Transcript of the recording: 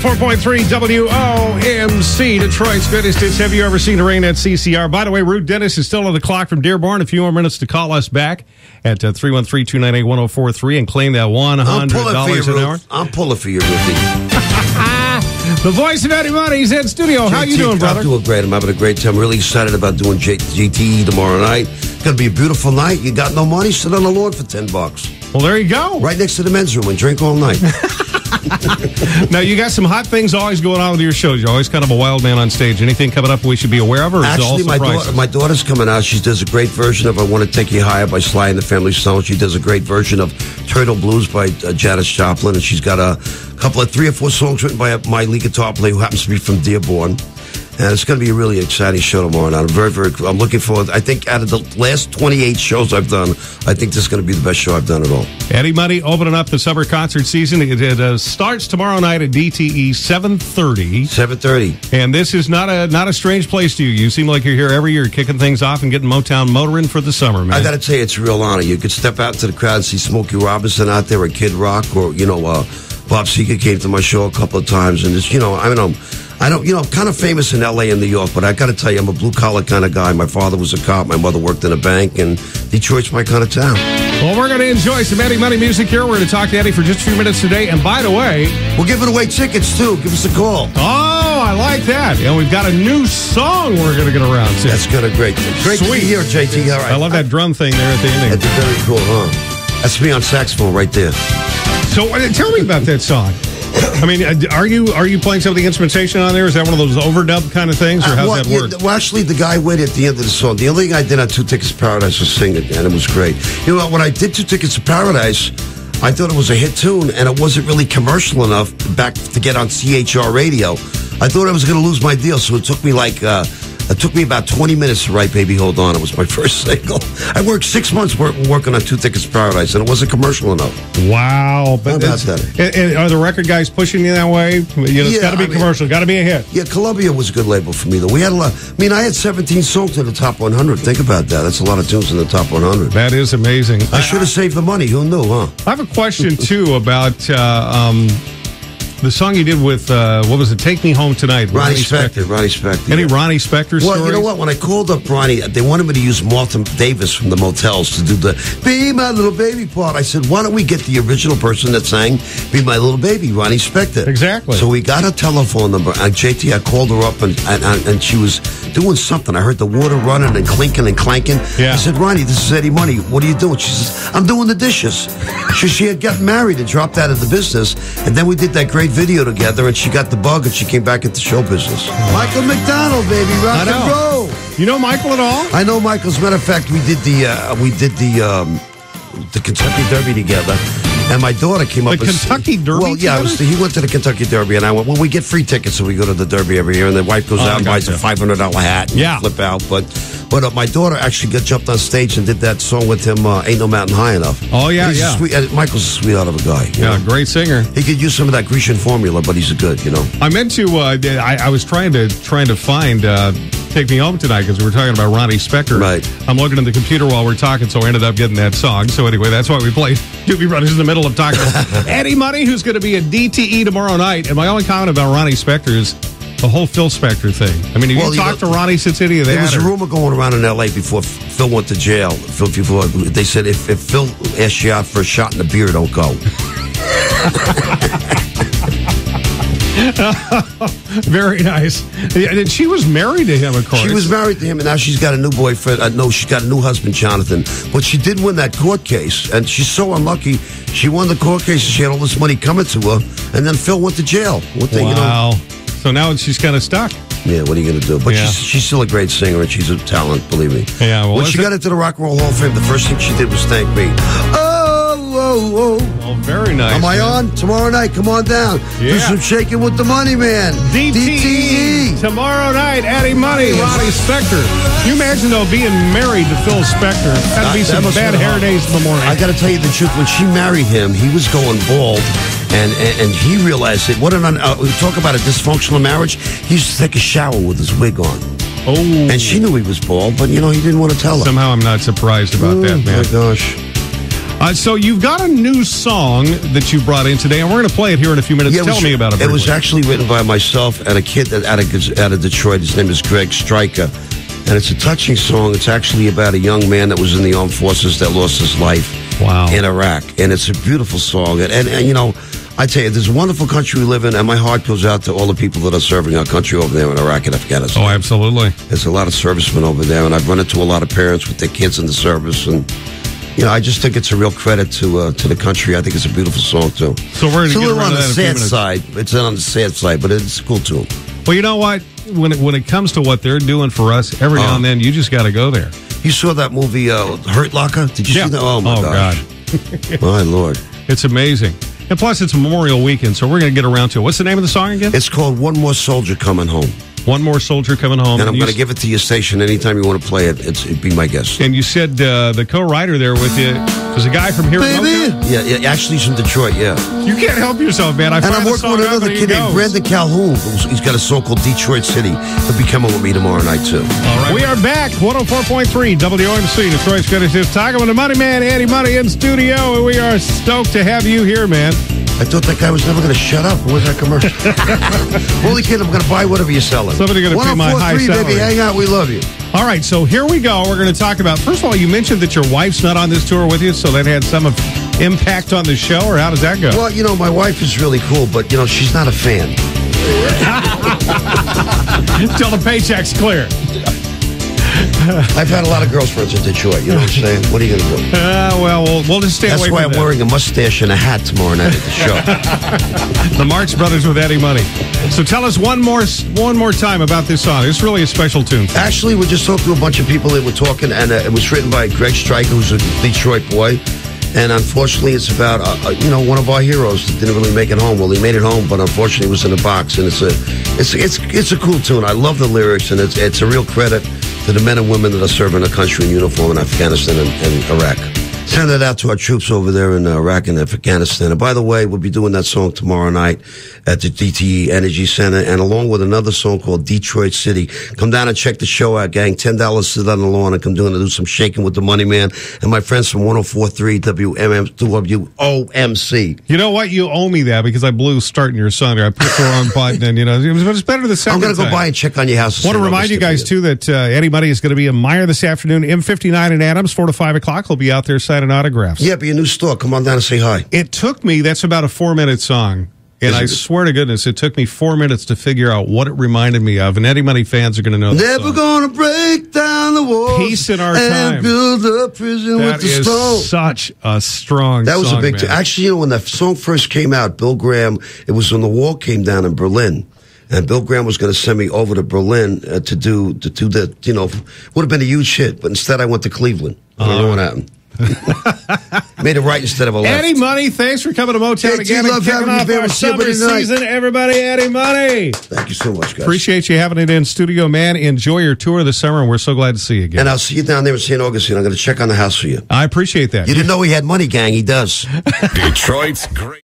104.3 WOMC, Detroit's greatest hits. Have you ever seen the rain at CCR? By the way, Rude Dennis is still on the clock from Dearborn. A few more minutes to call us back at 313-298-1043 and claim that $100 an hour. I'm pulling for you, Ruthie. The voice of Eddie Money, he's in studio. How you doing, brother? I'm doing great. I'm having a great time. Really excited about doing DTE tomorrow night. It's going to be a beautiful night. You got no money? Sit on the lawn for $10. Well, there you go. Right next to the men's room and drink all night. Now, you got some hot things always going on with your shows. You're always kind of a wild man on stage. Anything coming up we should be aware of? Or actually, my daughter's coming out. She does a great version of I Want to Take You Higher by Sly and the Family Stone. She does a great version of Turtle Blues by Janis Joplin. And she's got a couple of 3 or 4 songs written by my lead guitar player who happens to be from Dearborn. And it's going to be a really exciting show tomorrow night. I'm looking forward. I think out of the last 28 shows I've done, I think this is going to be the best show I've done at all. Eddie Money opening up the summer concert season. It starts tomorrow night at DTE 7:30. 7:30. And this is not a strange place to you. You seem like you're here every year, kicking things off and getting Motown motoring for the summer, man. I got to tell you, it's a real honor. You could step out into the crowd and see Smokey Robinson out there, or Kid Rock, or Bob Seger came to my show a couple of times, and it's I'm kind of famous in L.A. and New York, but I got to tell you, I'm a blue-collar kind of guy. My father was a cop. My mother worked in a bank, and Detroit's my kind of town. Well, we're going to enjoy some Eddie Money music here. We're going to talk to Eddie for just a few minutes today. And by the way, we're giving away tickets, too. Give us a call. Oh, I like that. And we've got a new song we're going to get around to. That's going to great to be here, JT. All right. I love that drum thing there at the ending. That's very cool, huh? That's me on saxophone right there. So tell me about that song. I mean, are you playing some of the instrumentation on there? Is that one of those overdub kind of things, or how's that work? Well, actually, the guy went at the end of the song. The only thing I did on 2 Tickets to Paradise was sing it, and it was great. You know, when I did 2 Tickets to Paradise, I thought it was a hit tune, and it wasn't really commercial enough back to get on CHR radio. I thought I was going to lose my deal, so it took me about 20 minutes to write Baby Hold On. It was my first single. I worked 6 months working on 2 Tickets to Paradise, and it wasn't commercial enough. Wow. But and are the record guys pushing you that way? It's got to be commercial. Got to be a hit. Yeah, Columbia was a good label for me, though. We had a lot. I had 17 songs in the top 100. Think about that. That's a lot of tunes in the top 100. That is amazing. I should have saved the money. Who knew, huh? I have a question, too, about... the song you did with, what was it, Take Me Home Tonight? Ronnie Spector. Any Ronnie Spector stories? Well, you know what? When I called up Ronnie, they wanted me to use Martha Davis from the Motels to do the Be My Little Baby part. I said, why don't we get the original person that sang Be My Little Baby, Ronnie Spector? Exactly. So we got a telephone number. And JT, I called her up, and she was doing something. I heard the water running and clinking and clanking. Yeah. I said, Ronnie, this is Eddie Money. What are you doing? She says, I'm doing the dishes. She had gotten married and dropped out of the business, and then we did that great video together, and she got the bug, and she came back into show business. Michael McDonald, baby, rock and roll. You know Michael at all? I know Michael. As a matter of fact, we did the Kentucky Derby together, and my daughter came up. The Kentucky Derby? Well, yeah, he went to the Kentucky Derby, and I went, well, we get free tickets, so we go to the Derby every year, and the wife goes out and buys a $500 hat and flip out, but my daughter actually jumped on stage and did that song with him, Ain't No Mountain High Enough. Oh, yeah, Michael's a sweetheart of a guy. Yeah, great singer. He could use some of that Grecian formula, but he's a good, I meant to, I was trying to find Take Me Home Tonight because we were talking about Ronnie Spector. Right. I'm looking at the computer while we're talking, so I ended up getting that song. So anyway, that's why we played Doobie Brothers in the middle of talking about Eddie Money, who's going to be at DTE tomorrow night. And my only comment about Ronnie Spector is the whole Phil Spector thing. I mean, have you talked to Ronnie since any of that? There was a rumor going around in L.A. before Phil went to jail. They said if Phil asks you out for a shot in the beer, don't go. Very nice. And she was married to him, of course. She was married to him, and now she's got a new boyfriend. She's got a new husband, Jonathan. But she did win that court case, and she's so unlucky. She won the court case, and she had all this money coming to her, and then Phil went to jail. Wow. So now she's kind of stuck. Yeah, what are you going to do? But she's still a great singer, and she's a talent, believe me. Yeah, well, when she got into the Rock and Roll Hall of Fame, the first thing she did was thank me. Oh, very nice. Am I on? Tomorrow night, come on down. Yeah. Do some shaking with the money, man. DTE. Tomorrow night, Eddie Money, Ronnie Spector. Can you imagine, though, being married to Phil Spector? That'd be some bad hair days in the morning. I got to tell you the truth. When she married him, he was going bald. And he realized it. We talk about a dysfunctional marriage. He used to take a shower with his wig on. Oh. And she knew he was bald, but, he didn't want to tell her. Somehow I'm not surprised about that, man. Oh, my gosh. So you've got a new song that you brought in today, and we're going to play it here in a few minutes. Tell me about it. It was actually written by myself and a kid out of Detroit. His name is Greg Stryker, and it's a touching song. It's actually about a young man that was in the armed forces that lost his life in Iraq, and it's a beautiful song. And you know, I tell you, there's a wonderful country we live in, and my heart goes out to all the people that are serving our country over there in Iraq and Afghanistan. Oh, absolutely. There's a lot of servicemen over there, and I've run into a lot of parents with their kids in the service, and you know, I just think it's a real credit to the country. I think it's a beautiful song too. So we're it's a little on the sad side. It's on the sad side, but it's cool too. Well, you know what? When it comes to what they're doing for us, every now and then you just got to go there. You saw that movie Hurt Locker? Did you see that? Oh my gosh! God. My Lord, it's amazing. And plus, it's Memorial Weekend, so we're going to get around to it. What's the name of the song again? It's called "One More Soldier Coming Home." One More Soldier Coming Home. And I'm going to give it to your station anytime you want to play it. It'd be my guest. And you said the co-writer there with you was a guy from here. Baby. Yeah, actually he's from Detroit, yeah. You can't help yourself, man. And I'm working with another kid named Brandon Calhoun. He's got a song called Detroit City. He'll be coming with me tomorrow night, too. All right. We are back. 104.3 WOMC, Detroit's greatest talking with the Money Man, Eddie Money, in studio. And we are stoked to have you here, man. I thought that guy was never going to shut up. What was that commercial? Holy kid, I'm going to buy whatever you're selling. Somebody going to pay my high salary. Baby, hang out. We love you. All right, so here we go. We're going to talk about, first of all, you mentioned that your wife's not on this tour with you, so that had some impact on the show, or how does that go? Well, you know, my wife is really cool, but, you know, she's not a fan. Until the paycheck's clear. I've had a lot of girlfriends in Detroit. You know what I'm saying? What are you going to do? Well, we'll just stay away from that. That's why I'm wearing a mustache and a hat tomorrow night at the show. The Marx Brothers with Eddie Money. So tell us one more time about this song. It's really a special tune. Actually, we just talked to a bunch of people that were talking, and it was written by Greg Stryker, who's a Detroit boy. And unfortunately, it's about you know, one of our heroes that didn't really make it home. Well, he made it home, but unfortunately, it was in a box. And it's a cool tune. I love the lyrics, and it's a real credit to the men and women that are serving our country in uniform in Afghanistan and Iraq. Send it out to our troops over there in Iraq and Afghanistan. And by the way, we'll be doing that song tomorrow night at the DTE Energy Center, and along with another song called Detroit City. Come down and check the show out, gang. $10 sit on the lawn and come down and do some shaking with the Money Man and my friends from 104.3 WOMC. You know what? You owe me that because I blew starting your song. I pushed the wrong button, and you know it was better the second time. I'm going to go by and check on your house. I want to remind you guys too that Eddie Money is going to be in Meyer this afternoon, M59 in Adams, 4 to 5 o'clock. He'll be out there signing autographs. Yeah, be a new store. Come on down and say hi. It took me. That's about a 4-minute song. And I swear to goodness, it took me 4 minutes to figure out what it reminded me of. And Eddie Money fans are going to know. Never gonna break down the walls. Peace in our and time. Build a prison with the stone. That is such a strong. That was song, a big. Actually, you know, when that song first came out, Bill Graham. It was when the wall came down in Berlin, and Bill Graham was going to send me over to Berlin to do the. You know, would have been a huge hit, but instead I went to Cleveland. I don't know what happened. Made a right instead of a left. Eddie Money, thanks for coming to Motown again. Love having off our summer season, everybody. Eddie Money. Thank you so much, guys. Appreciate you having it in studio, man. Enjoy your tour of the summer, and we're so glad to see you again. And I'll see you down there in St. Augustine. I'm going to check on the house for you. I appreciate that. You didn't know he had money, gang. He does. Detroit's great.